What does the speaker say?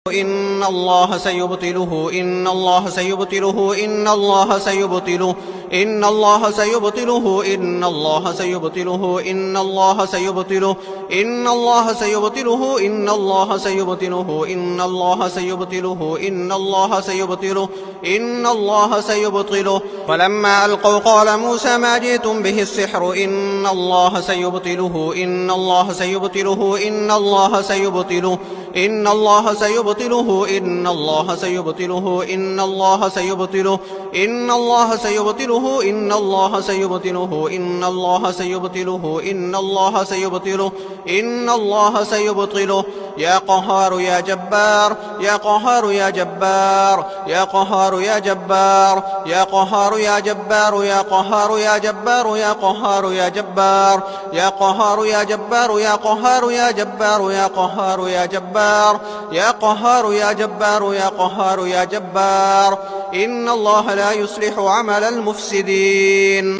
إن الله سيبطله إن الله سيبطله إن الله سيبطله إن الله سيبطله إن الله سيبطله إن الله سيبطله إن الله سيبطله إن الله سيبطله إن الله سيبطله إن الله سيبطله إن الله سيبطله. فلما ألقوا قال موسى ما جئتم به السحر إن الله سيبطله إن الله سيبطله إن الله سيبطله إن الله سيبطله إن الله سيبطله إن الله سيبطله إن الله سيبطله إن الله سيبطله إن الله سيبطله إن الله سيبطله إن الله سيبطله. يا قهار يا جبار يا قهار يا جبار يا قهار يا جبار يا قهار يا جبار يا قهار يا جبار يا قهار يا جبار يا قهار يا جبار يا قهار يا جبار يا قهار يا جبار يا قهار يا جبار يا قهار يا جبار. إن الله لا يصلح عمل المفسدين.